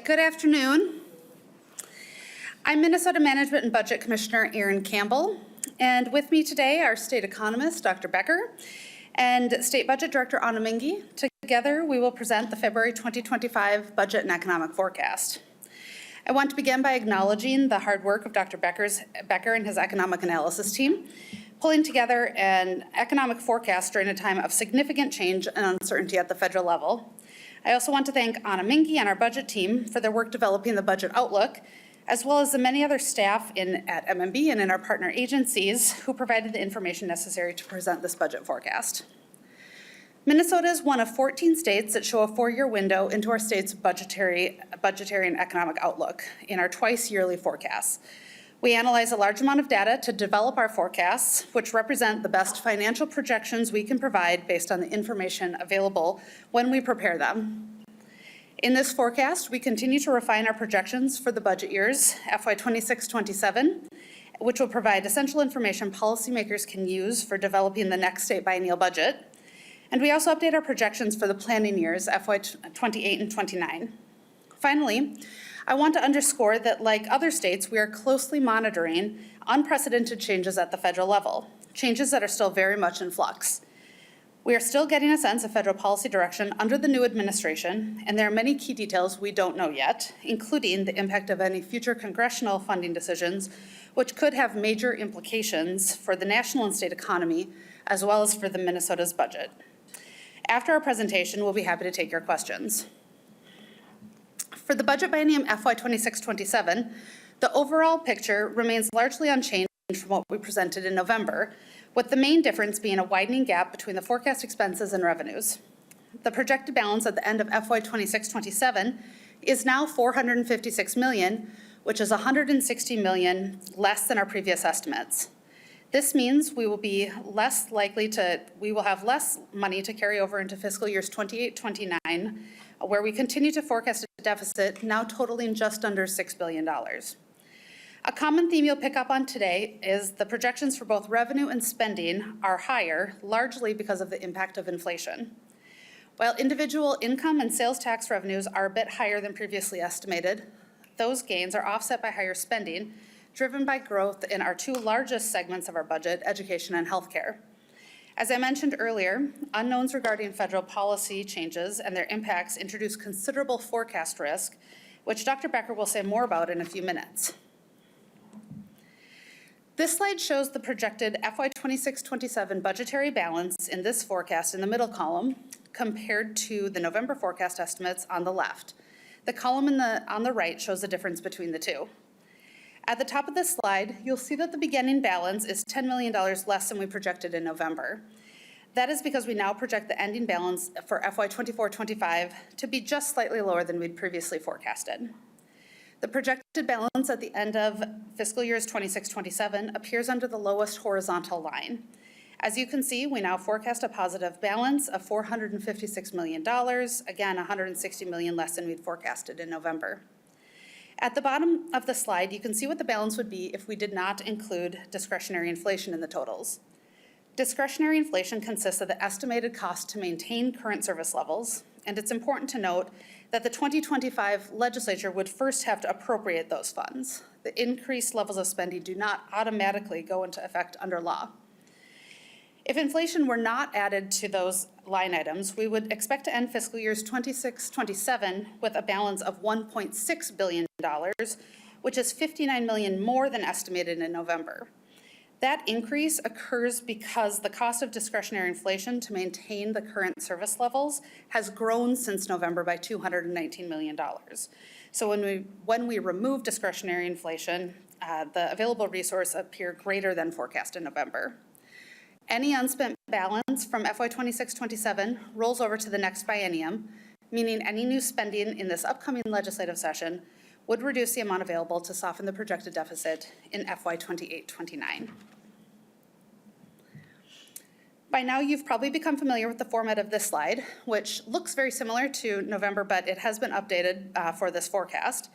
Good afternoon. I'm Minnesota Management and Budget Commissioner Erin Campbell, and with me today are State Economist Dr. Becker and State Budget Director Ahna Minge. Together, we will present the February 2025 Budget and Economic Forecast. I want to begin by acknowledging the hard work of Dr. Becker and his economic analysis team, pulling together an economic forecast during a time of significant change and uncertainty at the federal level. I also want to thank Ahna Minge and our budget team for their work developing the budget outlook, as well as the many other staff at MMB and in our partner agencies who provided the information necessary to present this budget forecast. Minnesota is one of 14 states that show a 4-year window into our state's budgetary and economic outlook in our twice-yearly forecasts. We analyze a large amount of data to develop our forecasts, which represent the best financial projections we can provide based on the information available when we prepare them. In this forecast, we continue to refine our projections for the budget years, FY 26-27, which will provide essential information policymakers can use for developing the next state biennial budget. And we also update our projections for the planning years, FY 28 and 29. Finally, I want to underscore that, like other states, we are closely monitoring unprecedented changes at the federal level, changes that are still very much in flux. We are still getting a sense of federal policy direction under the new administration, and there are many key details we don't know yet, including the impact of any future congressional funding decisions, which could have major implications for the national and state economy, as well as for the Minnesota's budget. After our presentation, we'll be happy to take your questions. For the budget biennium FY 26-27, the overall picture remains largely unchanged from what we presented in November, with the main difference being a widening gap between the forecast expenses and revenues. The projected balance at the end of FY 26-27 is now $456 million, which is $160 million less than our previous estimates. This means we will have less money to carry over into fiscal years 28-29, where we continue to forecast a deficit now totaling just under $6 billion. A common theme you'll pick up on today is the projections for both revenue and spending are higher, largely because of the impact of inflation. While individual income and sales tax revenues are a bit higher than previously estimated, those gains are offset by higher spending, driven by growth in our two largest segments of our budget, education and healthcare. As I mentioned earlier, unknowns regarding federal policy changes and their impacts introduce considerable forecast risk, which Dr. Becker will say more about in a few minutes. This slide shows the projected FY 26-27 budgetary balance in this forecast in the middle column compared to the November forecast estimates on the left. The column on the right shows the difference between the two. At the top of this slide, you'll see that the beginning balance is $10 million less than we projected in November. That is because we now project the ending balance for FY 24-25 to be just slightly lower than we'd previously forecasted. The projected balance at the end of fiscal years 26-27 appears under the lowest horizontal line. As you can see, we now forecast a positive balance of $456 million, again, $160 million less than we'd forecasted in November. At the bottom of the slide, you can see what the balance would be if we did not include discretionary inflation in the totals. Discretionary inflation consists of the estimated cost to maintain current service levels, and it's important to note that the 2025 legislature would first have to appropriate those funds. The increased levels of spending do not automatically go into effect under law. If inflation were not added to those line items, we would expect to end fiscal years 26-27 with a balance of $1.6 billion, which is $59 million more than estimated in November. That increase occurs because the cost of discretionary inflation to maintain the current service levels has grown since November by $219 million. So when we remove discretionary inflation, the available resource appear greater than forecast in November. Any unspent balance from FY 26-27 rolls over to the next biennium, meaning any new spending in this upcoming legislative session would reduce the amount available to soften the projected deficit in FY 28-29. By now, you've probably become familiar with the format of this slide, which looks very similar to November, but it has been updated for this forecast.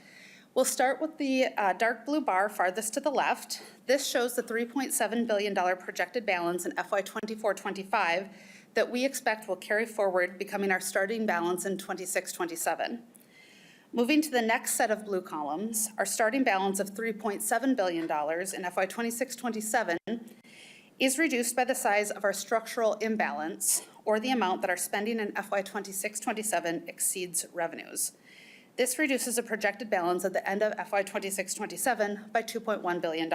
We'll start with the dark blue bar farthest to the left. This shows the $3.7 billion projected balance in FY 24-25 that we expect will carry forward, becoming our starting balance in 26-27. Moving to the next set of blue columns, our starting balance of $3.7 billion in FY 26-27 is reduced by the size of our structural imbalance, or the amount that our spending in FY 26-27 exceeds revenues. This reduces a projected balance at the end of FY 26-27 by $2.1 billion.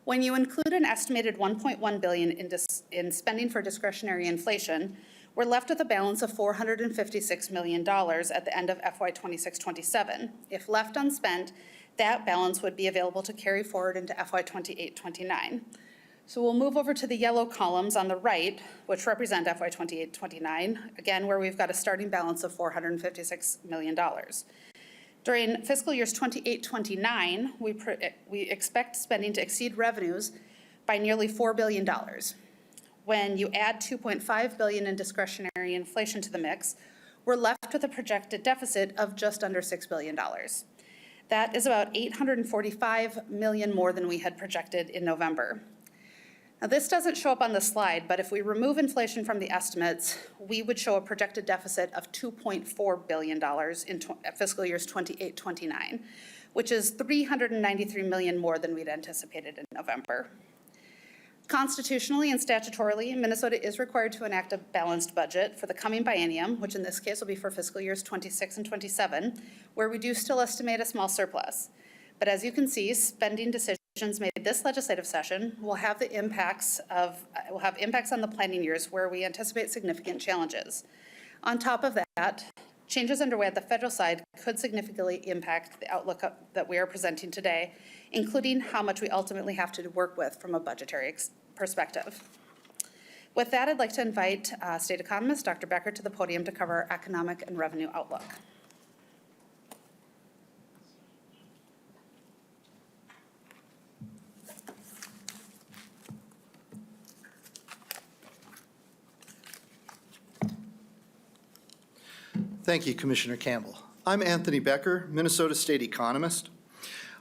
When you include an estimated $1.1 billion in spending for discretionary inflation, we're left with a balance of $456 million at the end of FY 26-27. If left unspent, that balance would be available to carry forward into FY 28-29. So we'll move over to the yellow columns on the right, which represent FY 28-29, again, where we've got a starting balance of $456 million. During fiscal years 28-29, we expect spending to exceed revenues by nearly $4 billion. When you add $2.5 billion in discretionary inflation to the mix, we're left with a projected deficit of just under $6 billion. That is about $845 million more than we had projected in November. Now, this doesn't show up on the slide, but if we remove inflation from the estimates, we would show a projected deficit of $2.4 billion in fiscal years 28-29, which is $393 million more than we'd anticipated in November. Constitutionally and statutorily, Minnesota is required to enact a balanced budget for the coming biennium, which in this case will be for fiscal years 26 and 27, where we do still estimate a small surplus. But as you can see, spending decisions made this legislative session will have impacts on the planning years where we anticipate significant challenges. On top of that, changes underway at the federal side could significantly impact the outlook that we are presenting today, including how much we ultimately have to work with from a budgetary perspective. With that, I'd like to invite State Economist Dr. Becker to the podium to cover our economic and revenue outlook. Thank you, Commissioner Campbell. I'm Anthony Becker, Minnesota State Economist.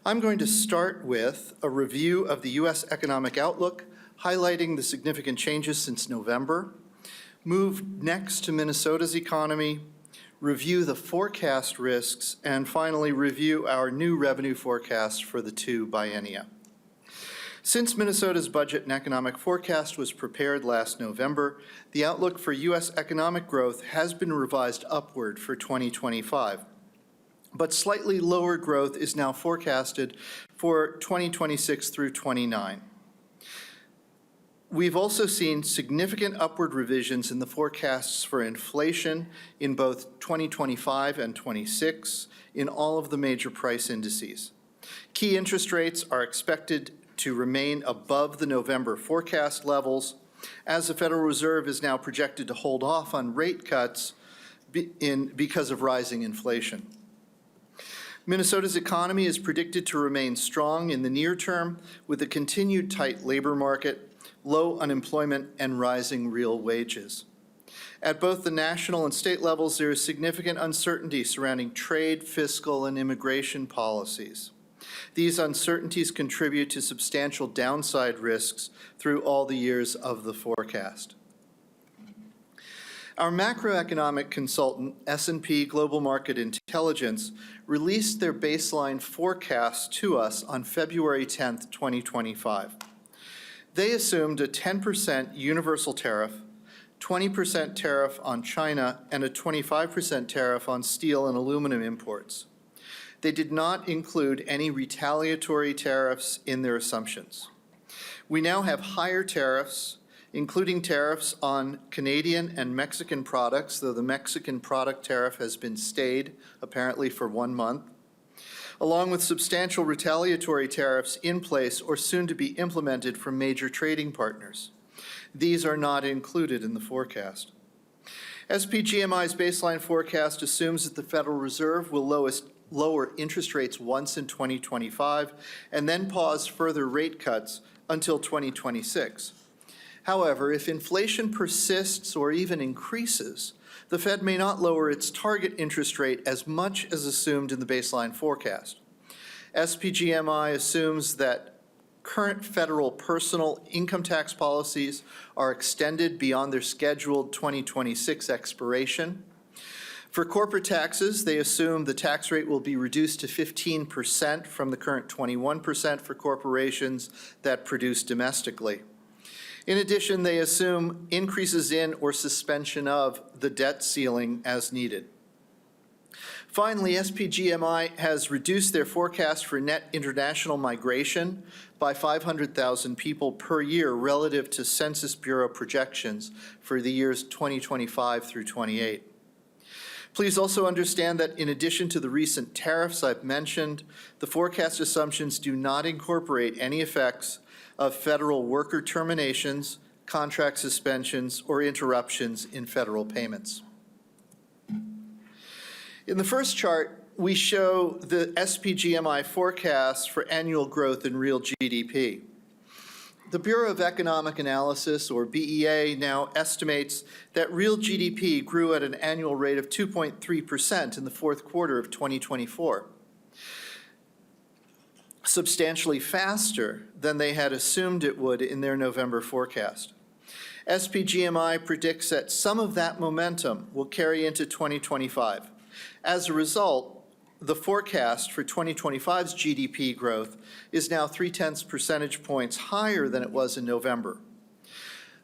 I'm going to start with a review of the U.S. economic outlook, highlighting the significant changes since November, move next to Minnesota's economy, review the forecast risks, and finally review our new revenue forecast for the two biennia. Since Minnesota's budget and economic forecast was prepared last November, the outlook for U.S. economic growth has been revised upward for 2025. But slightly lower growth is now forecasted for 2026 through 29. We've also seen significant upward revisions in the forecasts for inflation in both 2025 and 26 in all of the major price indices. Key interest rates are expected to remain above the November forecast levels, as the Federal Reserve is now projected to hold off on rate cuts because of rising inflation. Minnesota's economy is predicted to remain strong in the near term with a continued tight labor market, low unemployment, and rising real wages. At both the national and state levels, there is significant uncertainty surrounding trade, fiscal, and immigration policies. These uncertainties contribute to substantial downside risks through all the years of the forecast. Our macroeconomic consultant, S&P Global Market Intelligence, released their baseline forecast to us on February 10, 2025. They assumed a 10% universal tariff, 20% tariff on China, and a 25% tariff on steel and aluminum imports. They did not include any retaliatory tariffs in their assumptions. We now have higher tariffs, including tariffs on Canadian and Mexican products, though the Mexican product tariff has been stayed, apparently for 1 month, along with substantial retaliatory tariffs in place or soon to be implemented from major trading partners. These are not included in the forecast. SPGMI's baseline forecast assumes that the Federal Reserve will lower interest rates once in 2025 and then pause further rate cuts until 2026. However, if inflation persists or even increases, the Fed may not lower its target interest rate as much as assumed in the baseline forecast. SPGMI assumes that current federal personal income tax policies are extended beyond their scheduled 2026 expiration. For corporate taxes, they assume the tax rate will be reduced to 15% from the current 21% for corporations that produce domestically. In addition, they assume increases in or suspension of the debt ceiling as needed. Finally, SPGMI has reduced their forecast for net international migration by 500,000 people per year relative to Census Bureau projections for the years 2025 through 28. Please also understand that in addition to the recent tariffs I've mentioned, the forecast assumptions do not incorporate any effects of federal worker terminations, contract suspensions, or interruptions in federal payments. In the first chart, we show the SPGMI forecast for annual growth in real GDP. The Bureau of Economic Analysis, or BEA, now estimates that real GDP grew at an annual rate of 2.3% in the fourth quarter of 2024, substantially faster than they had assumed it would in their November forecast. SPGMI predicts that some of that momentum will carry into 2025. As a result, the forecast for 2025's GDP growth is now 0.3 percentage points higher than it was in November.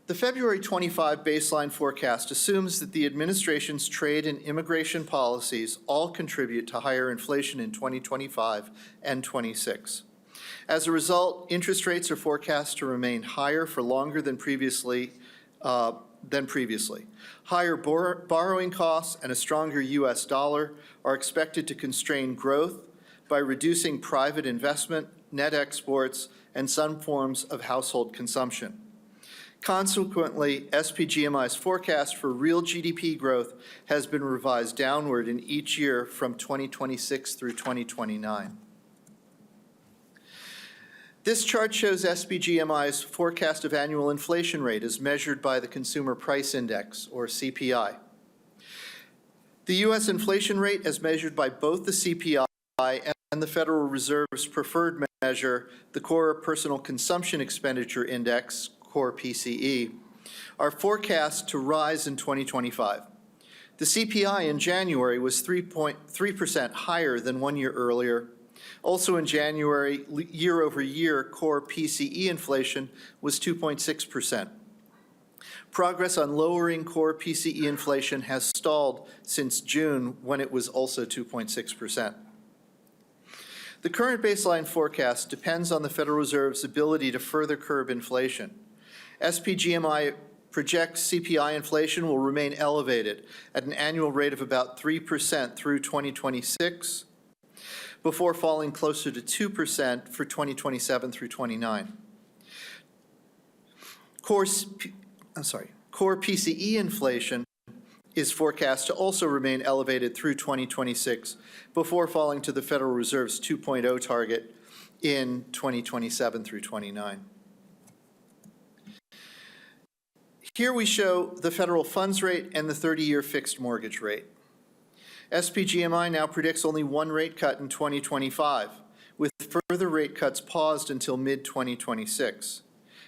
The February 25 baseline forecast assumes that the administration's trade and immigration policies all contribute to higher inflation in 2025 and 26. As a result, interest rates are forecast to remain higher for longer than previously. Higher borrowing costs and a stronger U.S. dollar are expected to constrain growth by reducing private investment, net exports, and some forms of household consumption. Consequently, SPGMI's forecast for real GDP growth has been revised downward in each year from 2026 through 2029. This chart shows SPGMI's forecast of annual inflation rate as measured by the Consumer Price Index, or CPI. The U.S. inflation rate, as measured by both the CPI and the Federal Reserve's preferred measure, the Core Personal Consumption Expenditure Index, Core PCE, are forecast to rise in 2025. The CPI in January was 3.3% higher than 1 year earlier. Also in January, year-over-year core PCE inflation was 2.6%. Progress on lowering core PCE inflation has stalled since June, when it was also 2.6%. The current baseline forecast depends on the Federal Reserve's ability to further curb inflation. SPGMI projects CPI inflation will remain elevated at an annual rate of about 3% through 2026, before falling closer to 2% for 2027 through 29. Core PCE inflation is forecast to also remain elevated through 2026, before falling to the Federal Reserve's 2.0 target in 2027 through 29. Here we show the federal funds rate and the 30-year fixed mortgage rate. SPGMI now predicts only one rate cut in 2025, with further rate cuts paused until mid-2026.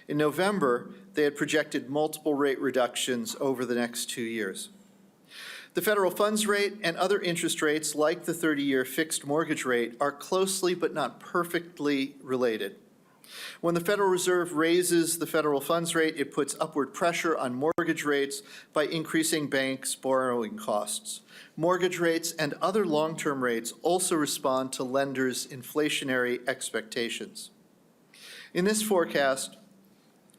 In November, they had projected multiple rate reductions over the next 2 years. The federal funds rate and other interest rates, like the 30-year fixed mortgage rate, are closely but not perfectly related. When the Federal Reserve raises the federal funds rate, it puts upward pressure on mortgage rates by increasing banks' borrowing costs. Mortgage rates and other long-term rates also respond to lenders' inflationary expectations. In this forecast,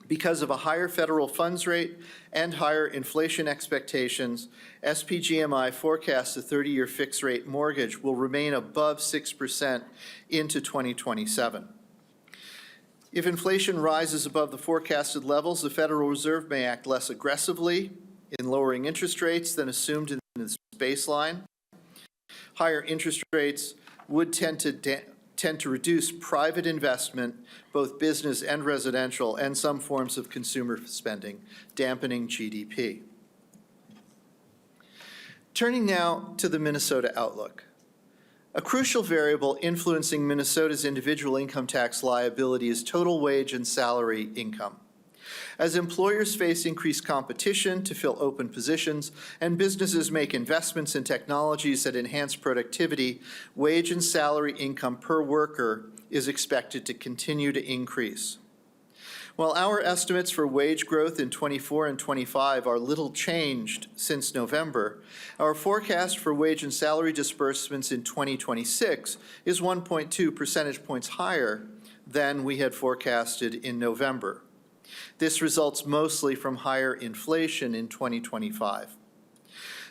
because of a higher federal funds rate and higher inflation expectations, SPGMI forecasts the 30-year fixed rate mortgage will remain above 6% into 2027. If inflation rises above the forecasted levels, the Federal Reserve may act less aggressively in lowering interest rates than assumed in this baseline. Higher interest rates would tend to reduce private investment, both business and residential, and some forms of consumer spending, dampening GDP. Turning now to the Minnesota outlook. A crucial variable influencing Minnesota's individual income tax liability is total wage and salary income. As employers face increased competition to fill open positions and businesses make investments in technologies that enhance productivity, wage and salary income per worker is expected to continue to increase. While our estimates for wage growth in 24 and 25 are little changed since November, our forecast for wage and salary disbursements in 2026 is 1.2 percentage points higher than we had forecasted in November. This results mostly from higher inflation in 2025.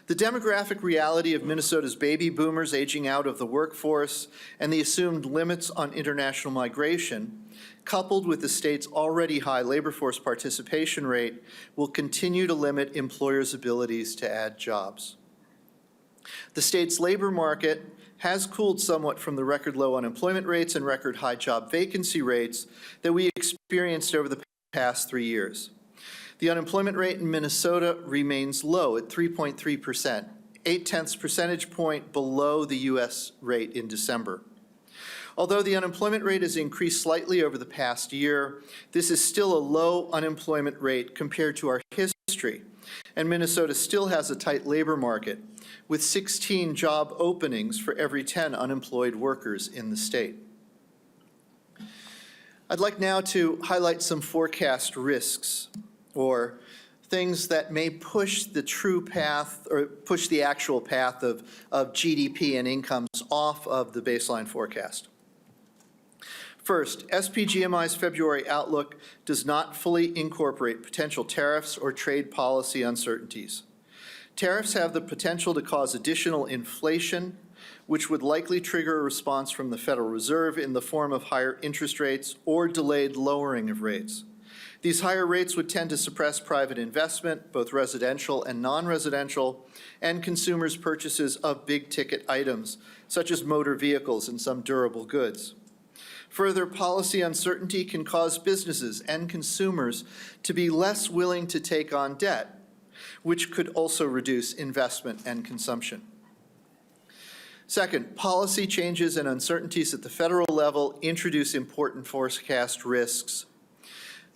The demographic reality of Minnesota's baby boomers aging out of the workforce and the assumed limits on international migration, coupled with the state's already high labor force participation rate, will continue to limit employers' abilities to add jobs. The state's labor market has cooled somewhat from the record low unemployment rates and record high job vacancy rates that we experienced over the past 3 years. The unemployment rate in Minnesota remains low at 3.3%, 0.8 percentage point below the U.S. rate in December. Although the unemployment rate has increased slightly over the past year, this is still a low unemployment rate compared to our history, and Minnesota still has a tight labor market, with 16 job openings for every 10 unemployed workers in the state. I'd like now to highlight some forecast risks, or things that may push the true path or push the actual path of GDP and incomes off of the baseline forecast. First, SPGMI's February outlook does not fully incorporate potential tariffs or trade policy uncertainties. Tariffs have the potential to cause additional inflation, which would likely trigger a response from the Federal Reserve in the form of higher interest rates or delayed lowering of rates. These higher rates would tend to suppress private investment, both residential and non-residential, and consumers' purchases of big-ticket items, such as motor vehicles and some durable goods. Further, policy uncertainty can cause businesses and consumers to be less willing to take on debt, which could also reduce investment and consumption. Second, policy changes and uncertainties at the federal level introduce important forecast risks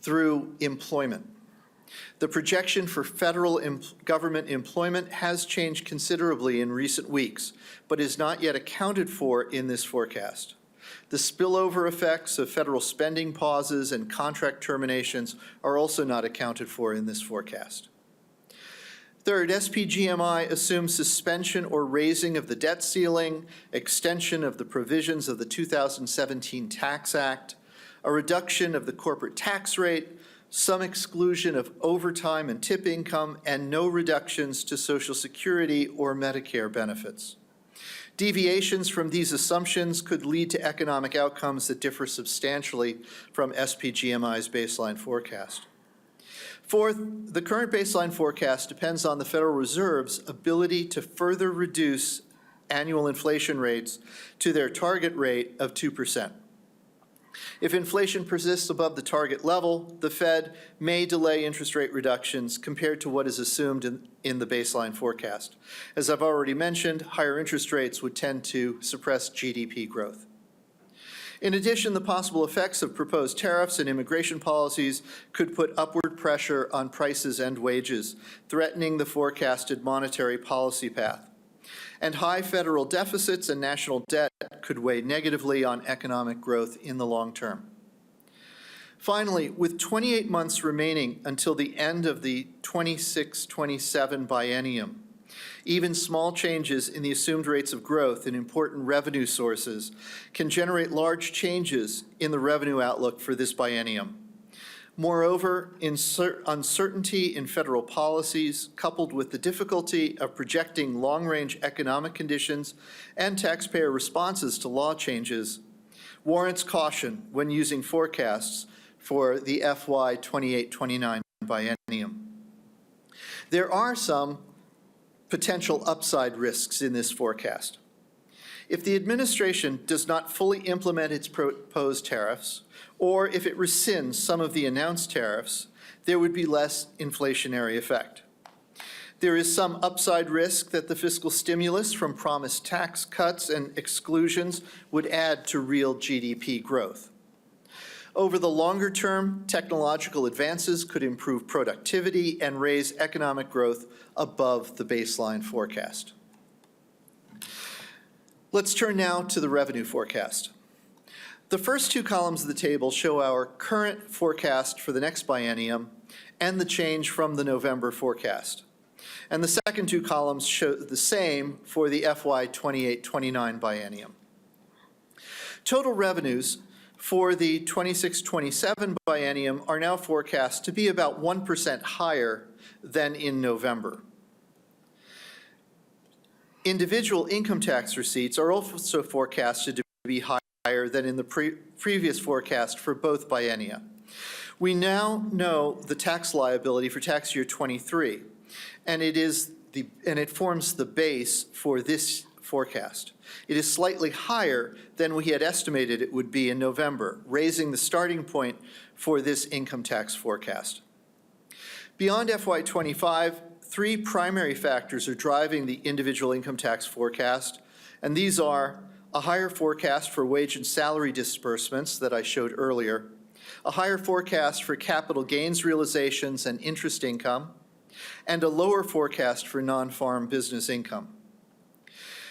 through employment. The projection for federal government employment has changed considerably in recent weeks, but is not yet accounted for in this forecast. The spillover effects of federal spending pauses and contract terminations are also not accounted for in this forecast. Third, SPGMI assumes suspension or raising of the debt ceiling, extension of the provisions of the 2017 Tax Act, a reduction of the corporate tax rate, some exclusion of overtime and tip income, and no reductions to Social Security or Medicare benefits. Deviations from these assumptions could lead to economic outcomes that differ substantially from SPGMI's baseline forecast. Fourth, the current baseline forecast depends on the Federal Reserve's ability to further reduce annual inflation rates to their target rate of 2%. If inflation persists above the target level, the Fed may delay interest rate reductions compared to what is assumed in the baseline forecast. As I've already mentioned, higher interest rates would tend to suppress GDP growth. In addition, the possible effects of proposed tariffs and immigration policies could put upward pressure on prices and wages, threatening the forecasted monetary policy path. And high federal deficits and national debt could weigh negatively on economic growth in the long term. Finally, with 28 months remaining until the end of the 26-27 biennium, even small changes in the assumed rates of growth in important revenue sources can generate large changes in the revenue outlook for this biennium. Moreover, uncertainty in federal policies, coupled with the difficulty of projecting long-range economic conditions and taxpayer responses to law changes, warrants caution when using forecasts for the FY 28-29 biennium. There are some potential upside risks in this forecast. If the administration does not fully implement its proposed tariffs, or if it rescinds some of the announced tariffs, there would be less inflationary effect. There is some upside risk that the fiscal stimulus from promised tax cuts and exclusions would add to real GDP growth. Over the longer term, technological advances could improve productivity and raise economic growth above the baseline forecast. Let's turn now to the revenue forecast. The first two columns of the table show our current forecast for the next biennium and the change from the November forecast. And the second two columns show the same for the FY 28-29 biennium. Total revenues for the 26-27 biennium are now forecast to be about 1% higher than in November. Individual income tax receipts are also forecasted to be higher than in the previous forecast for both biennia. We now know the tax liability for tax year 23, and it forms the base for this forecast. It is slightly higher than we had estimated it would be in November, raising the starting point for this income tax forecast. Beyond FY 25, three primary factors are driving the individual income tax forecast, and these are a higher forecast for wage and salary disbursements that I showed earlier, a higher forecast for capital gains realizations and interest income, and a lower forecast for non-farm business income.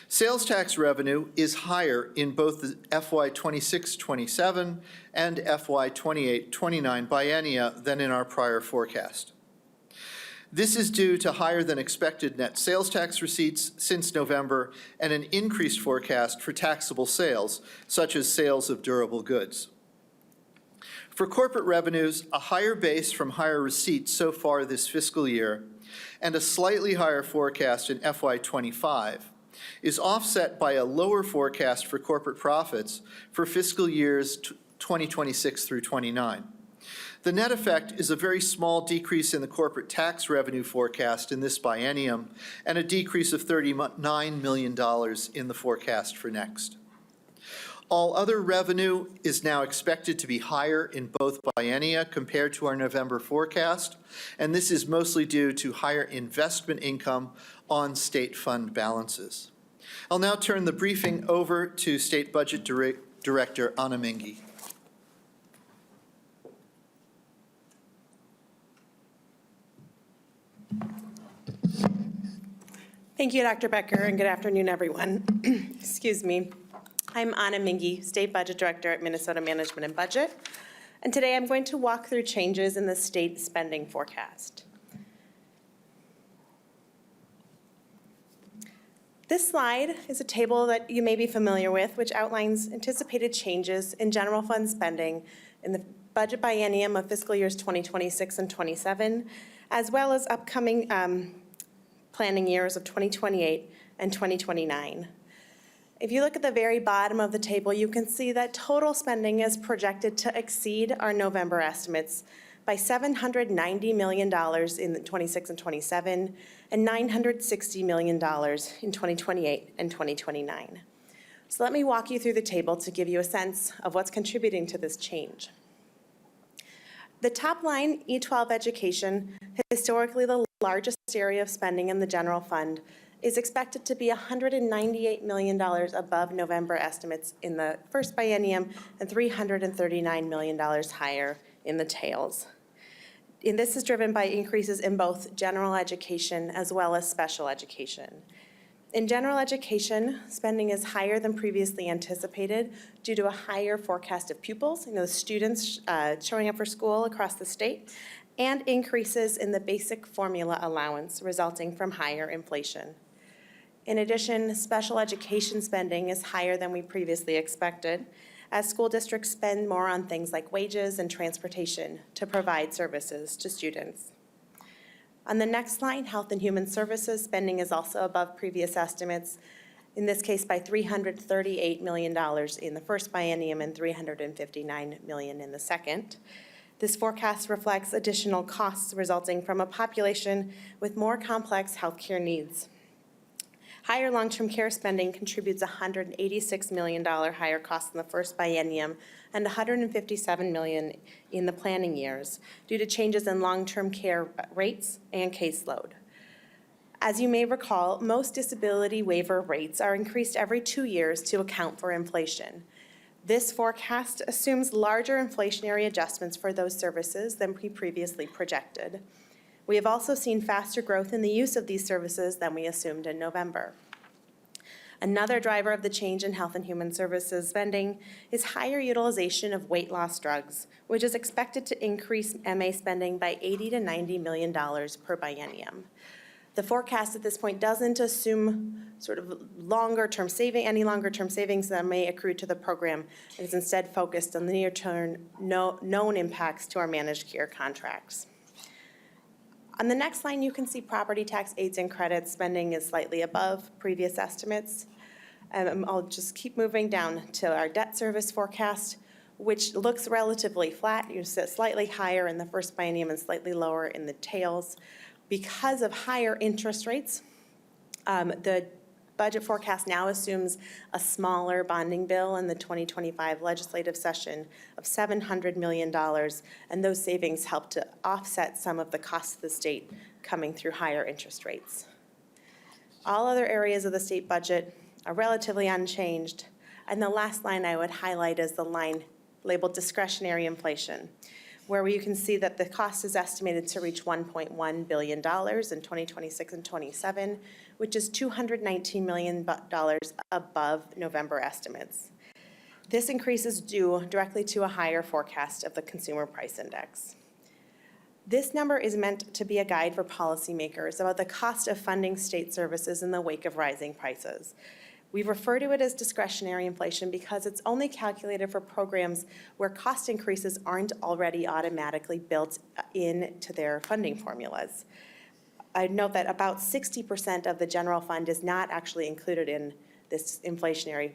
Sales tax revenue is higher in both the FY 26-27 and FY 28-29 biennia than in our prior forecast. This is due to higher than expected net sales tax receipts since November and an increased forecast for taxable sales, such as sales of durable goods. For corporate revenues, a higher base from higher receipts so far this fiscal year and a slightly higher forecast in FY 25 is offset by a lower forecast for corporate profits for fiscal years 2026 through 29. The net effect is a very small decrease in the corporate tax revenue forecast in this biennium and a decrease of $39 million in the forecast for next. All other revenue is now expected to be higher in both biennia compared to our November forecast, and this is mostly due to higher investment income on state fund balances. I'll now turn the briefing over to State Budget Director Ahna Minge. Thank you, Dr. Becker, and good afternoon, everyone. Excuse me. I'm Ahna Minge, State Budget Director at Minnesota Management and Budget, and today I'm going to walk through changes in the state spending forecast. This slide is a table that you may be familiar with, which outlines anticipated changes in general fund spending in the budget biennium of fiscal years 2026 and 27, as well as upcoming planning years of 2028 and 2029. If you look at the very bottom of the table, you can see that total spending is projected to exceed our November estimates by $790 million in 26 and 27, and $960 million in 2028 and 2029. So let me walk you through the table to give you a sense of what's contributing to this change. The top line, E12 education, historically the largest area of spending in the general fund, is expected to be $198 million above November estimates in the first biennium and $339 million higher in the tails. And this is driven by increases in both general education as well as special education. In general education, spending is higher than previously anticipated due to a higher forecast of pupils, students showing up for school across the state, and increases in the basic formula allowance resulting from higher inflation. In addition, special education spending is higher than we previously expected, as school districts spend more on things like wages and transportation to provide services to students. On the next line, Health and Human Services spending is also above previous estimates, in this case by $338 million in the first biennium and $359 million in the second. This forecast reflects additional costs resulting from a population with more complex healthcare needs. Higher long-term care spending contributes $186 million higher cost in the first biennium and $157 million in the planning years due to changes in long-term care rates and caseload. As you may recall, most disability waiver rates are increased every 2 years to account for inflation. This forecast assumes larger inflationary adjustments for those services than we previously projected. We have also seen faster growth in the use of these services than we assumed in November. Another driver of the change in Health and Human Services spending is higher utilization of weight loss drugs, which is expected to increase MA spending by $80 to $90 million per biennium. The forecast at this point doesn't assume sort of any longer-term savings that may accrue to the program. It is instead focused on the near-term known impacts to our managed care contracts. On the next line, you can see property tax aids and credits spending is slightly above previous estimates. I'll just keep moving down to our debt service forecast, which looks relatively flat. You see slightly higher in the first biennium and slightly lower in the tails. Because of higher interest rates, the budget forecast now assumes a smaller bonding bill in the 2025 legislative session of $700 million, and those savings help to offset some of the costs of the state coming through higher interest rates. All other areas of the state budget are relatively unchanged, and the last line I would highlight is the line labeled discretionary inflation, where you can see that the cost is estimated to reach $1.1 billion in 2026 and 27, which is $219 million above November estimates. This increase is due directly to a higher forecast of the Consumer Price Index. This number is meant to be a guide for policymakers about the cost of funding state services in the wake of rising prices. We refer to it as discretionary inflation because it's only calculated for programs where cost increases aren't already automatically built into their funding formulas. I'd note that about 60% of the general fund is not actually included in this inflationary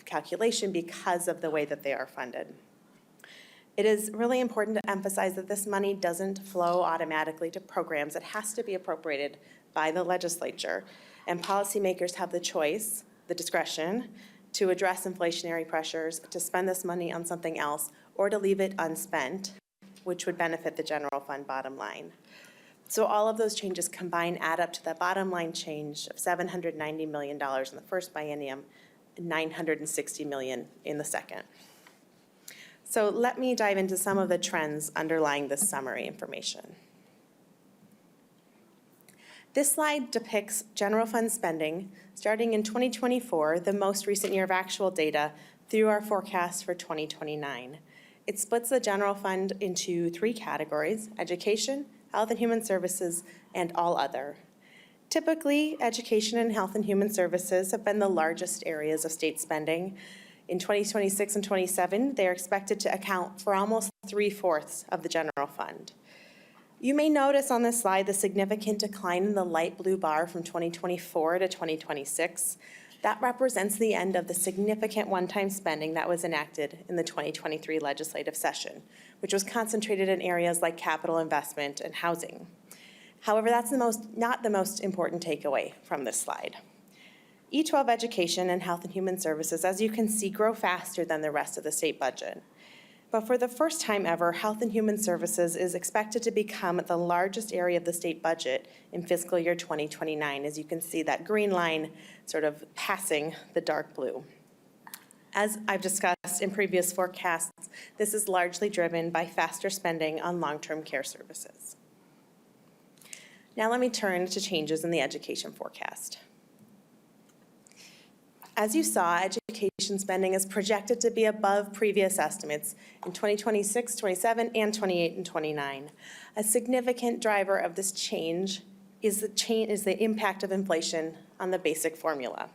calculation because of the way that they are funded. It is really important to emphasize that this money doesn't flow automatically to programs. It has to be appropriated by the legislature, and policymakers have the choice, the discretion, to address inflationary pressures, to spend this money on something else, or to leave it unspent, which would benefit the general fund bottom line. So all of those changes combined add up to the bottom line change of $790 million in the first biennium, and $960 million in the second. So let me dive into some of the trends underlying this summary information. This slide depicts general fund spending starting in 2024, the most recent year of actual data, through our forecast for 2029. It splits the general fund into three categories: education, health and human services, and all other. Typically, education and health and human services have been the largest areas of state spending. In 2026 and 27, they are expected to account for almost 3/4 of the general fund. You may notice on this slide the significant decline in the light blue bar from 2024 to 2026. That represents the end of the significant one-time spending that was enacted in the 2023 legislative session, which was concentrated in areas like capital investment and housing. However, that's not the most important takeaway from this slide. E12 education and health and human services, as you can see, grow faster than the rest of the state budget. But for the first time ever, health and human services is expected to become the largest area of the state budget in fiscal year 2029, as you can see that green line sort of passing the dark blue. As I've discussed in previous forecasts, this is largely driven by faster spending on long-term care services. Now let me turn to changes in the education forecast. As you saw, education spending is projected to be above previous estimates in 2026, 27, and 28 and 29. A significant driver of this change is the impact of inflation on the basic formula.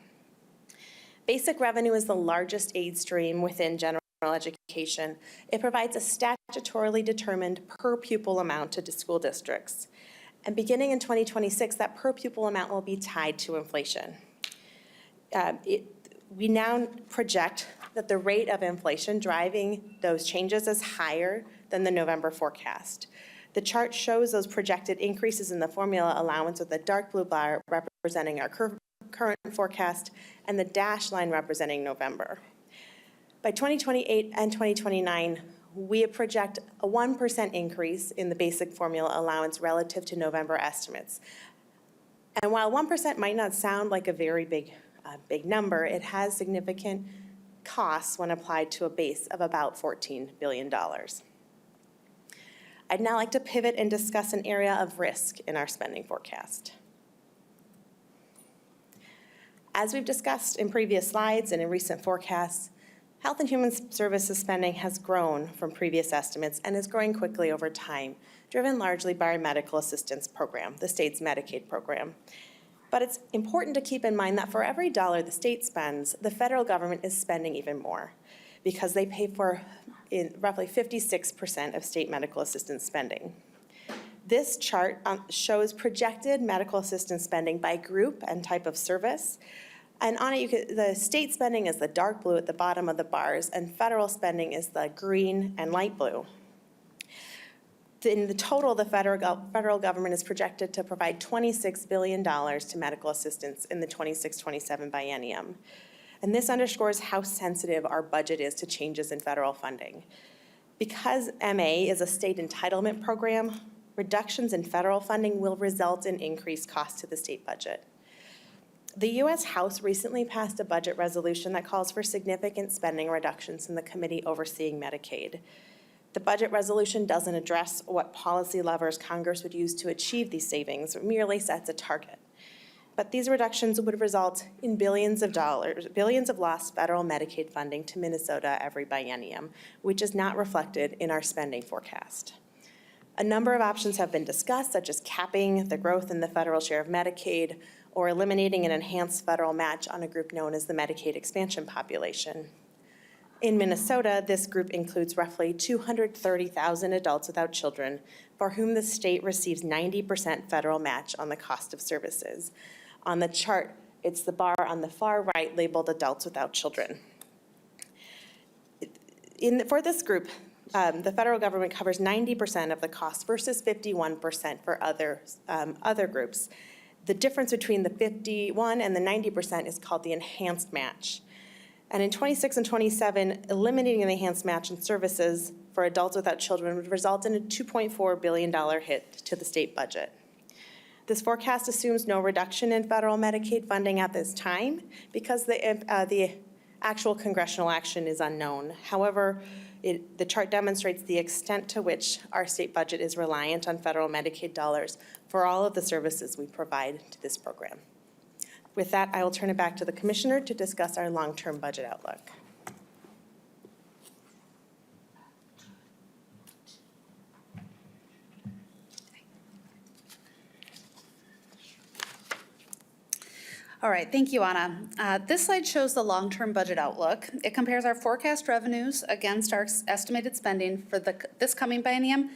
Basic revenue is the largest aid stream within general education. It provides a statutorily determined per pupil amount to school districts. And beginning in 2026, that per pupil amount will be tied to inflation. We now project that the rate of inflation driving those changes is higher than the November forecast. The chart shows those projected increases in the formula allowance with the dark blue bar representing our current forecast and the dashed line representing November. By 2028 and 2029, we project a 1% increase in the basic formula allowance relative to November estimates. And while 1% might not sound like a very big number, it has significant costs when applied to a base of about $14 billion. I'd now like to pivot and discuss an area of risk in our spending forecast. As we've discussed in previous slides and in recent forecasts, Health and Human Services spending has grown from previous estimates and is growing quickly over time, driven largely by our medical assistance program, the state's Medicaid program. But it's important to keep in mind that for every dollar the state spends, the federal government is spending even more because they pay for roughly 56% of state medical assistance spending. This chart shows projected medical assistance spending by group and type of service. And on it, the state spending is the dark blue at the bottom of the bars, and federal spending is the green and light blue. In the total, the federal government is projected to provide $26 billion to medical assistance in the 26-27 biennium. And this underscores how sensitive our budget is to changes in federal funding. Because MA is a state entitlement program, reductions in federal funding will result in increased costs to the state budget. The U.S. House recently passed a budget resolution that calls for significant spending reductions in the committee overseeing Medicaid. The budget resolution doesn't address what policy levers Congress would use to achieve these savings, it merely sets a target. But these reductions would result in billions of lost federal Medicaid funding to Minnesota every biennium, which is not reflected in our spending forecast. A number of options have been discussed, such as capping the growth in the federal share of Medicaid or eliminating an enhanced federal match on a group known as the Medicaid expansion population. In Minnesota, this group includes roughly 230,000 adults without children for whom the state receives 90% federal match on the cost of services. On the chart, it's the bar on the far right labeled adults without children. For this group, the federal government covers 90% of the cost versus 51% for other groups. The difference between the 51 and the 90% is called the enhanced match. And in 26 and 27, eliminating the enhanced match in services for adults without children would result in a $2.4 billion hit to the state budget. This forecast assumes no reduction in federal Medicaid funding at this time because the actual congressional action is unknown. However, the chart demonstrates the extent to which our state budget is reliant on federal Medicaid dollars for all of the services we provide to this program. With that, I will turn it back to the Commissioner to discuss our long-term budget outlook. All right, thank you, Ahna. This slide shows the long-term budget outlook. It compares our forecast revenues against our estimated spending for this coming biennium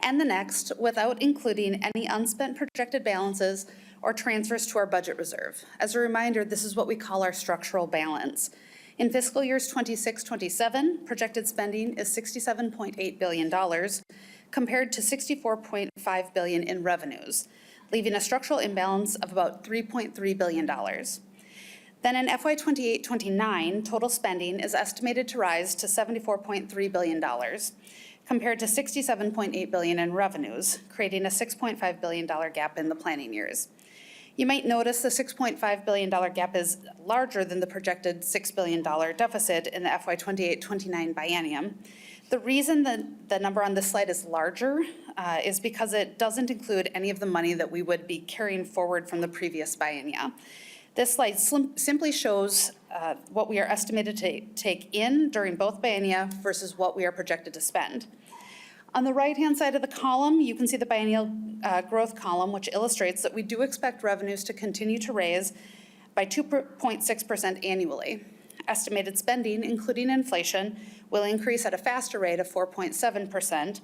and the next without including any unspent projected balances or transfers to our budget reserve. As a reminder, this is what we call our structural balance. In fiscal years 26-27, projected spending is $67.8 billion compared to $64.5 billion in revenues, leaving a structural imbalance of about $3.3 billion. Then in FY 28-29, total spending is estimated to rise to $74.3 billion compared to $67.8 billion in revenues, creating a $6.5 billion gap in the planning years. You might notice the $6.5 billion gap is larger than the projected $6 billion deficit in the FY 28-29 biennium. The reason that the number on this slide is larger is because it doesn't include any of the money that we would be carrying forward from the previous biennia. This slide simply shows what we are estimated to take in during both biennia versus what we are projected to spend. On the right-hand side of the column, you can see the biennial growth column, which illustrates that we do expect revenues to continue to raise by 2.6% annually. Estimated spending, including inflation, will increase at a faster rate of 4.7%,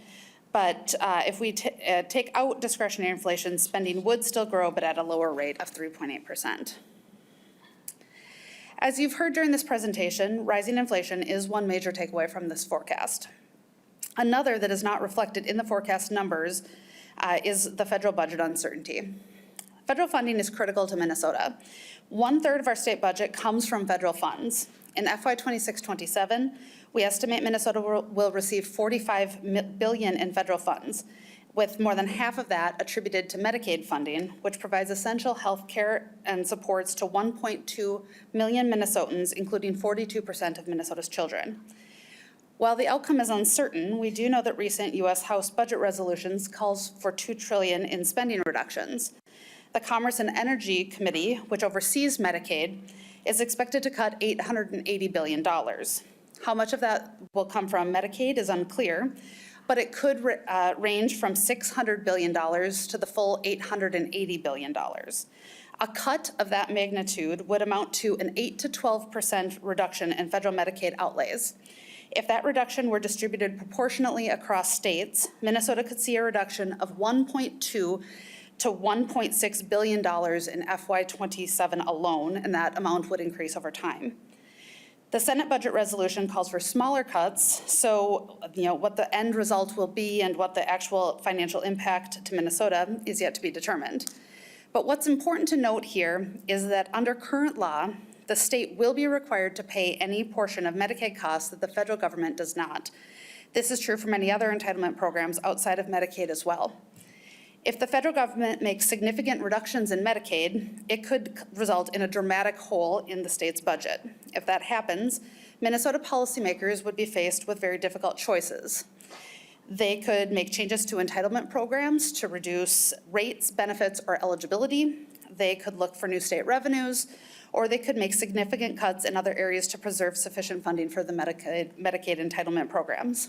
but if we take out discretionary inflation, spending would still grow, but at a lower rate of 3.8%. As you've heard during this presentation, rising inflation is one major takeaway from this forecast. Another that is not reflected in the forecast numbers is the federal budget uncertainty. Federal funding is critical to Minnesota. 1/3 of our state budget comes from federal funds. In FY 26-27, we estimate Minnesota will receive $45 billion in federal funds. with more than half of that attributed to Medicaid funding, which provides essential health care and supports to 1.2 million Minnesotans, including 42% of Minnesota's children. While the outcome is uncertain, we do know that recent U.S. House budget resolutions calls for $2 trillion in spending reductions. The Commerce and Energy Committee, which oversees Medicaid, is expected to cut $880 billion. How much of that will come from Medicaid is unclear, but it could range from $600 billion to the full $880 billion. A cut of that magnitude would amount to an 8 to 12% reduction in federal Medicaid outlays. If that reduction were distributed proportionately across states, Minnesota could see a reduction of $1.2 to $1.6 billion in FY27 alone, and that amount would increase over time. The Senate budget resolution calls for smaller cuts, so what the end result will be and what the actual financial impact to Minnesota is yet to be determined. But what's important to note here is that under current law, the state will be required to pay any portion of Medicaid costs that the federal government does not. This is true for many other entitlement programs outside of Medicaid as well. If the federal government makes significant reductions in Medicaid, it could result in a dramatic hole in the state's budget. If that happens, Minnesota policymakers would be faced with very difficult choices. They could make changes to entitlement programs to reduce rates, benefits, or eligibility. They could look for new state revenues, or they could make significant cuts in other areas to preserve sufficient funding for the Medicaid entitlement programs.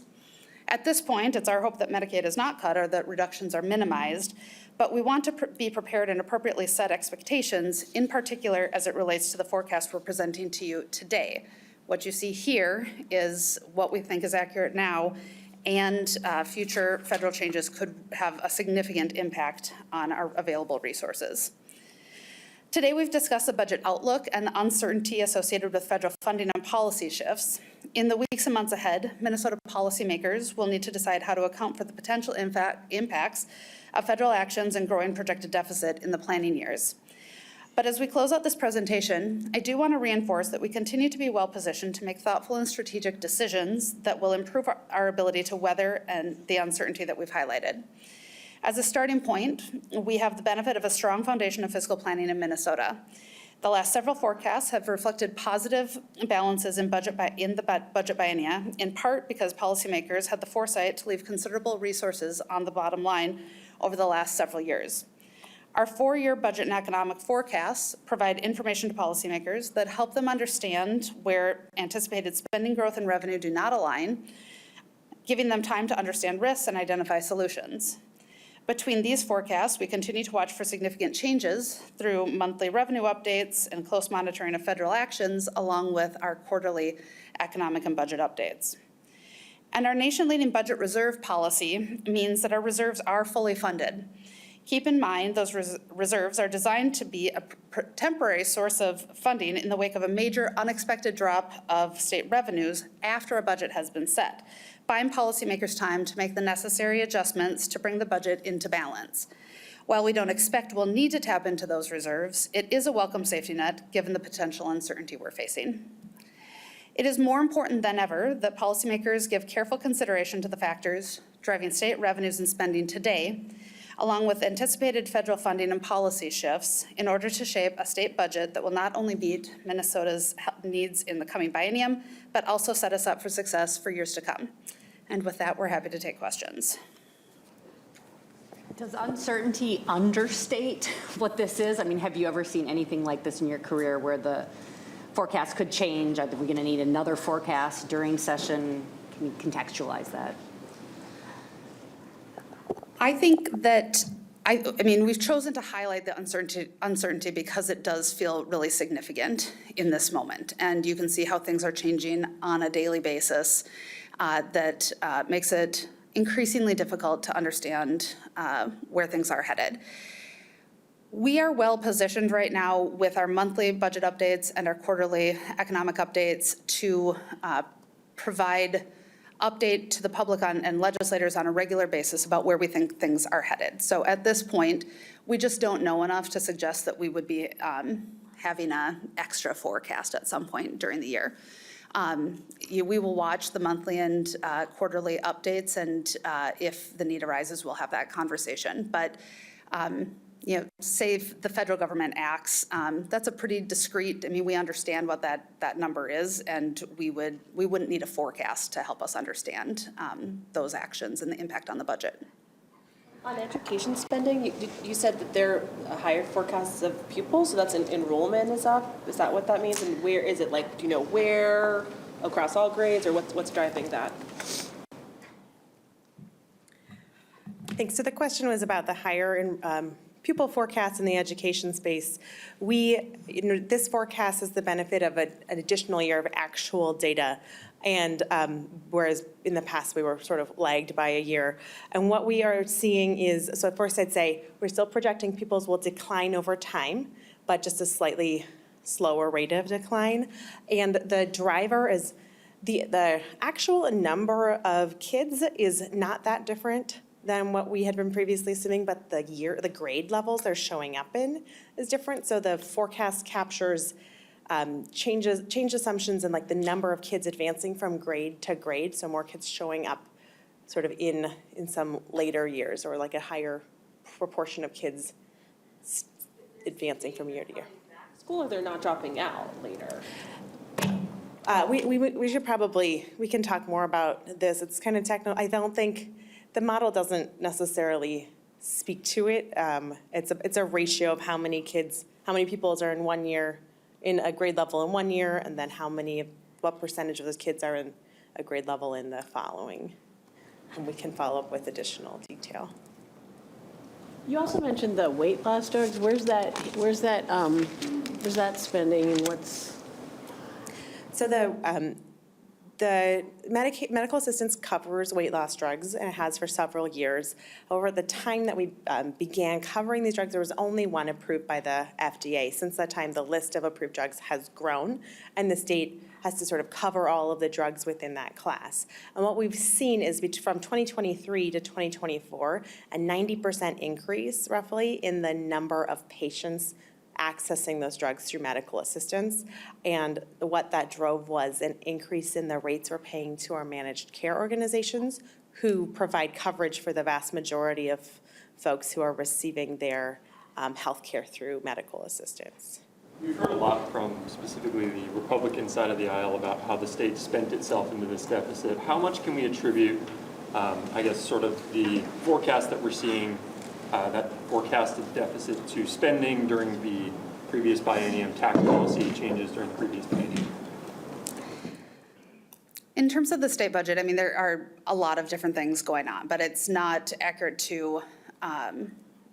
At this point, it's our hope that Medicaid is not cut or that reductions are minimized, but we want to be prepared and appropriately set expectations, in particular as it relates to the forecast we're presenting to you today. What you see here is what we think is accurate now, and future federal changes could have a significant impact on our available resources. Today, we've discussed the budget outlook and the uncertainty associated with federal funding and policy shifts. In the weeks and months ahead, Minnesota policymakers will need to decide how to account for the potential impacts of federal actions and growing projected deficit in the planning years. But as we close out this presentation, I do want to reinforce that we continue to be well positioned to make thoughtful and strategic decisions that will improve our ability to weather the uncertainty that we've highlighted. As a starting point, we have the benefit of a strong foundation of fiscal planning in Minnesota. The last several forecasts have reflected positive balances in the budget biennia, in part because policymakers had the foresight to leave considerable resources on the bottom line over the last several years. Our 4-year budget and economic forecasts provide information to policymakers that help them understand where anticipated spending growth and revenue do not align, giving them time to understand risks and identify solutions. Between these forecasts, we continue to watch for significant changes through monthly revenue updates and close monitoring of federal actions, along with our quarterly economic and budget updates. And our nation-leading budget reserve policy means that our reserves are fully funded. Keep in mind, those reserves are designed to be a temporary source of funding in the wake of a major unexpected drop of state revenues after a budget has been set, buying policymakers time to make the necessary adjustments to bring the budget into balance. While we don't expect we'll need to tap into those reserves, it is a welcome safety net given the potential uncertainty we're facing. It is more important than ever that policymakers give careful consideration to the factors driving state revenues and spending today, along with anticipated federal funding and policy shifts, in order to shape a state budget that will not only meet Minnesota's needs in the coming biennium, but also set us up for success for years to come. And with that, we're happy to take questions. Does uncertainty understate what this is? I mean, have you ever seen anything like this in your career where the forecast could change? Are we going to need another forecast during session? Can you contextualize that? I think that, I mean, we've chosen to highlight the uncertainty because it does feel really significant in this moment. And you can see how things are changing on a daily basis that makes it increasingly difficult to understand where things are headed. We are well positioned right now with our monthly budget updates and our quarterly economic updates to provide update to the public and legislators on a regular basis about where we think things are headed. So at this point, we just don't know enough to suggest that we would be having an extra forecast at some point during the year. We will watch the monthly and quarterly updates, and if the need arises, we'll have that conversation. But say if the federal government acts, that's a pretty discrete, I mean, we understand what that number is, and we wouldn't need a forecast to help us understand those actions and the impact on the budget. On education spending, you said that there are higher forecasts of pupils, so that's enrollment is up? Is that what that means? And where is it, like, do you know where, across all grades, or what's driving that? Thanks. So the question was about the higher pupil forecasts in the education space. This forecast has the benefit of an additional year of actual data, and whereas in the past we were sort of lagged by a year. And what we are seeing is, so first I'd say we're still projecting pupils will decline over time, but just a slightly slower rate of decline. And the driver is the actual number of kids is not that different than what we had been previously assuming, but the grade levels they're showing up in is different. So the forecast captures change assumptions in like the number of kids advancing from grade to grade, so more kids showing up sort of in some later years, or like a higher proportion of kids advancing from year to year. School, or they're not dropping out later? We should probably, we can talk more about this. It's kind of technical. I don't think, the model doesn't necessarily speak to it. It's a ratio of how many pupils are in 1 year, in a grade level in 1 year, and then what percentage of those kids are in a grade level in the following. And we can follow up with additional detail. You also mentioned the weight loss drugs. Where's that spending, and what's? So the medical assistance covers weight loss drugs, and it has for several years. However, at the time that we began covering these drugs, there was only one approved by the FDA. Since that time, the list of approved drugs has grown, and the state has to sort of cover all of the drugs within that class. And what we've seen is from 2023 to 2024, a 90% increase, roughly, in the number of patients accessing those drugs through medical assistance. And what that drove was an increase in the rates we're paying to our managed care organizations, who provide coverage for the vast majority of folks who are receiving their health care through medical assistance. We've heard a lot from specifically the Republican side of the aisle about how the state spent itself into this deficit. How much can we attribute, I guess, sort of the forecast that we're seeing, that forecasted deficit to spending during the previous biennium, tax policy changes during the previous biennium? In terms of the state budget, I mean, there are a lot of different things going on, but it's not accurate to,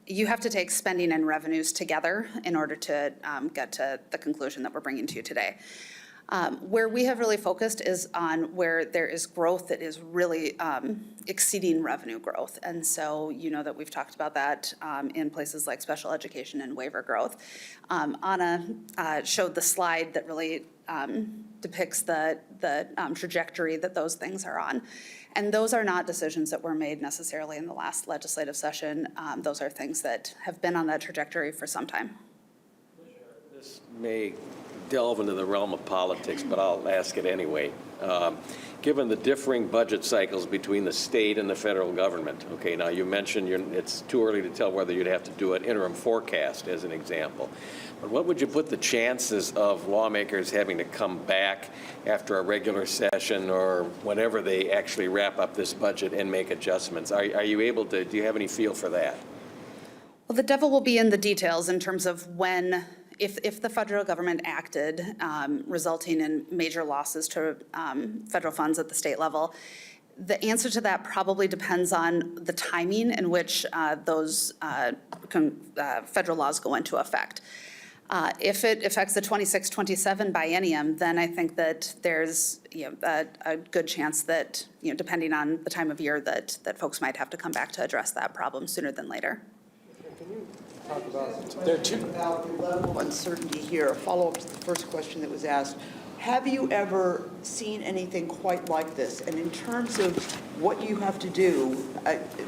you have to take spending and revenues together in order to get to the conclusion that we're bringing to you today. Where we have really focused is on where there is growth that is really exceeding revenue growth. And so you know that we've talked about that in places like special education and waiver growth. Ahna showed the slide that really depicts the trajectory that those things are on. And those are not decisions that were made necessarily in the last legislative session. Those are things that have been on that trajectory for some time. This may delve into the realm of politics, but I'll ask it anyway. Given the differing budget cycles between the state and the federal government, okay, now you mentioned it's too early to tell whether you'd have to do an interim forecast as an example. But what would you put the chances of lawmakers having to come back after a regular session or whenever they actually wrap up this budget and make adjustments? Are you able to, do you have any feel for that? Well, the devil will be in the details in terms of when, if the federal government acted, resulting in major losses to federal funds at the state level. The answer to that probably depends on the timing in which those federal laws go into effect. If it affects the 26-27 biennium, then I think that there's a good chance that, depending on the time of year, that folks might have to come back to address that problem sooner than later. About the level of uncertainty here, a follow-up to the first question that was asked. Have you ever seen anything quite like this? And in terms of what you have to do,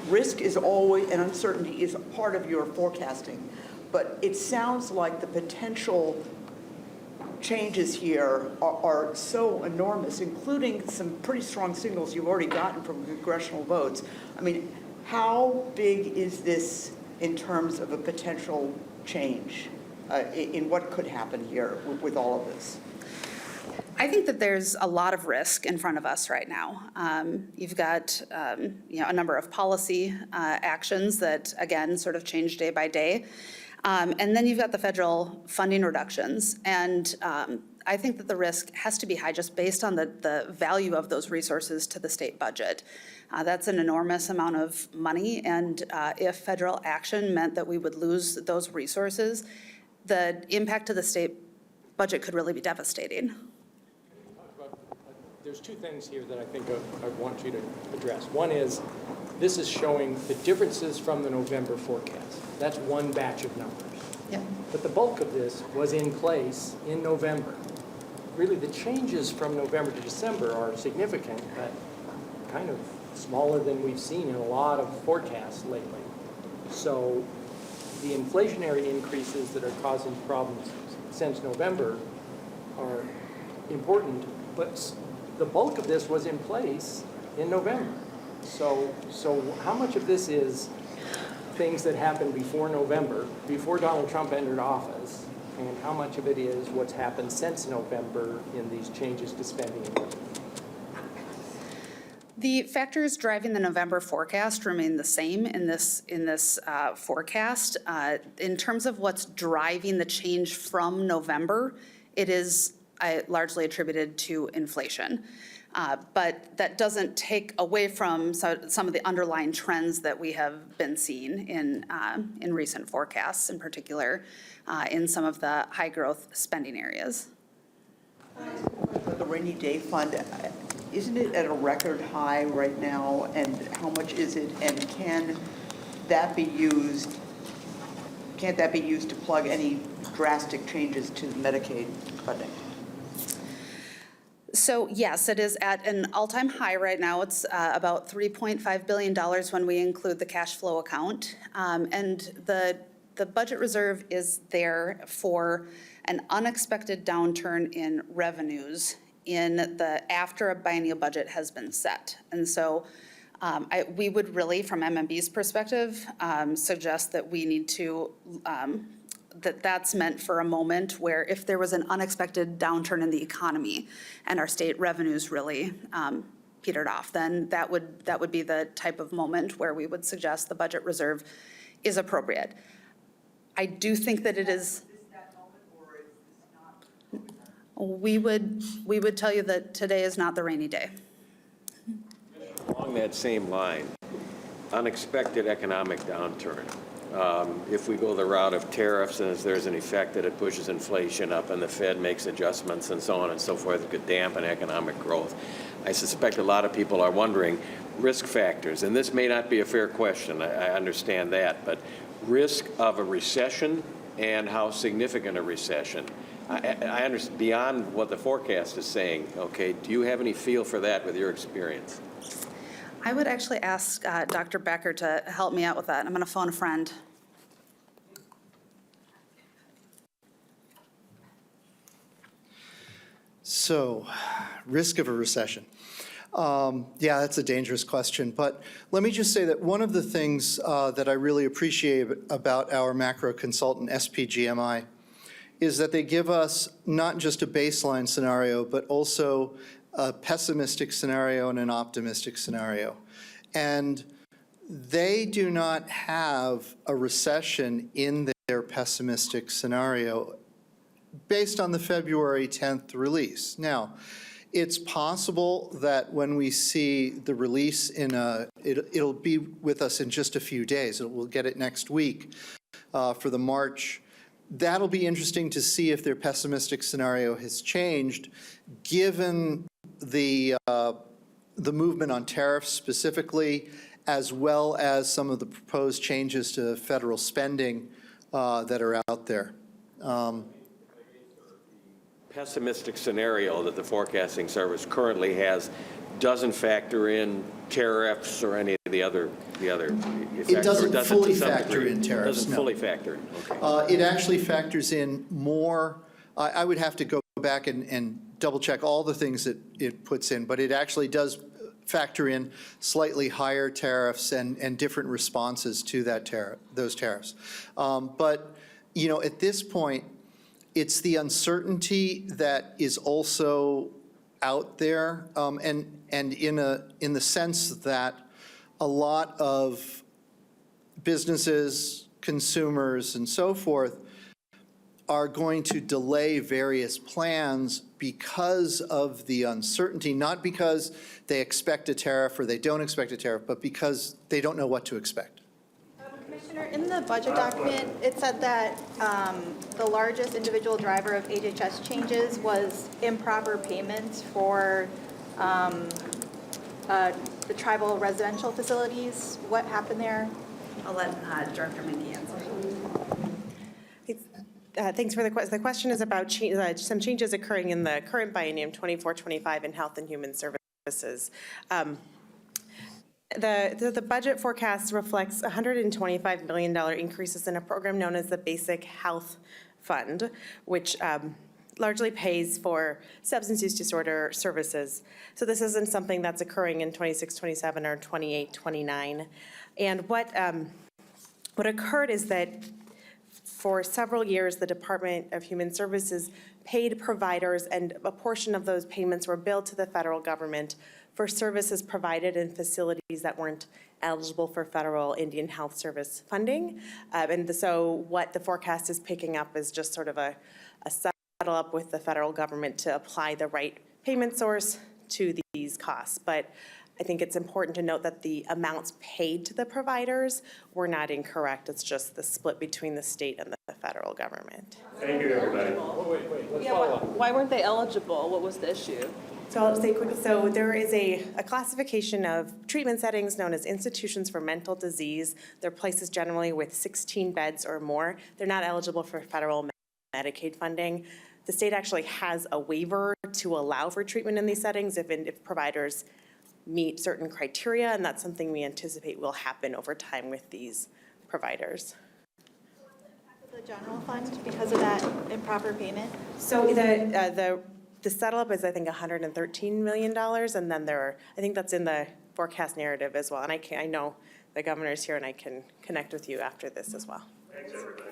risk is always, and uncertainty is part of your forecasting. But it sounds like the potential changes here are so enormous, including some pretty strong signals you've already gotten from congressional votes. I mean, how big is this in terms of a potential change in what could happen here with all of this? I think that there's a lot of risk in front of us right now. You've got a number of policy actions that, again, sort of change day by day. And then you've got the federal funding reductions. And I think that the risk has to be high just based on the value of those resources to the state budget. That's an enormous amount of money. And if federal action meant that we would lose those resources, the impact to the state budget could really be devastating. There's two things here that I think I want you to address. One is, this is showing the differences from the November forecast. That's one batch of numbers. Yep. But the bulk of this was in place in November. Really, the changes from November to December are significant, but kind of smaller than we've seen in a lot of forecasts lately. So the inflationary increases that are causing problems since November are important, but the bulk of this was in place in November. So how much of this is things that happened before November, before Donald Trump entered office, and how much of it is what's happened since November in these changes to spending and revenue? The factors driving the November forecast remain the same in this forecast. In terms of what's driving the change from November, it is largely attributed to inflation. But that doesn't take away from some of the underlying trends that we have been seeing in recent forecasts, in particular in some of the high growth spending areas. The rainy day fund, isn't it at a record high right now? And how much is it? And can't that be used to plug any drastic changes to Medicaid funding? So yes, it is at an all-time high right now. It's about $3.5 billion when we include the cash flow account. And the budget reserve is there for an unexpected downturn in revenues after a biennial budget has been set. And so we would really, from MMB's perspective, suggest that we need to that's meant for a moment where if there was an unexpected downturn in the economy and our state revenues really petered off, then that would be the type of moment where we would suggest the budget reserve is appropriate. I do think that it is. We would tell you that today is not the rainy day. Along that same line, unexpected economic downturn. If we go the route of tariffs and if there's an effect that it pushes inflation up and the Fed makes adjustments and so on and so forth, it could dampen economic growth. I suspect a lot of people are wondering risk factors, and this may not be a fair question, I understand that, but risk of a recession and how significant a recession. I understand beyond what the forecast is saying, okay, do you have any feel for that with your experience? I would actually ask Dr. Becker to help me out with that. I'm going to phone a friend. So, risk of a recession. Yeah, that's a dangerous question. But let me just say that one of the things that I really appreciate about our macro consultant, SPGMI, is that they give us not just a baseline scenario, but also a pessimistic scenario and an optimistic scenario. And they do not have a recession in their pessimistic scenario based on the February 10th release. Now, it's possible that when we see the release it'll be with us in just a few days. We'll get it next week for the March. That'll be interesting to see if their pessimistic scenario has changed, given the movement on tariffs specifically, as well as some of the proposed changes to federal spending that are out there. Pessimistic scenario that the forecasting service currently has doesn't factor in tariffs or any of the other effects? It doesn't fully to some factor degree? in tariffs, Doesn't no. fully factor in, okay. It actually factors in more. I would have to go back and double check all the things that it puts in, but it actually does factor in slightly higher tariffs and different responses to that those tariffs. But, you know, at this point, it's the uncertainty that is also out there, and in the sense that a lot of businesses, consumers, and so forth are going to delay various plans because of the uncertainty, not because they expect a tariff or they don't expect a tariff, but because they don't know what to expect. Commissioner, in the budget document, it said that the largest individual driver of HHS changes was improper payments for the tribal residential facilities. What happened there? I'll let Director Minge answer. Thanks for the question. The question is about some changes occurring in the current biennium 24-25 in Health and Human Services. The budget forecast reflects $125 million increases in a program known as the Basic Health Fund, which largely pays for substance use disorder services. So this isn't something that's occurring in 26-27 or 28-29. And what occurred is that for several years, the Department of Human Services paid providers, and a portion of those payments were billed to the federal government for services provided in facilities that weren't eligible for federal Indian Health Service funding. And so what the forecast is picking up is just sort of a settle up with the federal government to apply the right payment source to these costs. But I think it's important to note that the amounts paid to the providers were not incorrect. It's just the split between the state and the federal government. Thank you, everybody. Wait, let's Yeah, follow up. why weren't they eligible? What was the issue? So I'll say quickly, so there is a classification of treatment settings known as institutions for mental disease. They're places generally with 16 beds or more. They're not eligible for federal Medicaid funding. The state actually has a waiver to allow for treatment in these settings if providers meet certain criteria, and that's something we anticipate will happen over time with these providers. The general fund because of that improper payment? So the settle-up is, I think, $113 million, and then I think that's in the forecast narrative as well. And I know the governor's here, and I can connect with you after this as well. Thanks, everybody.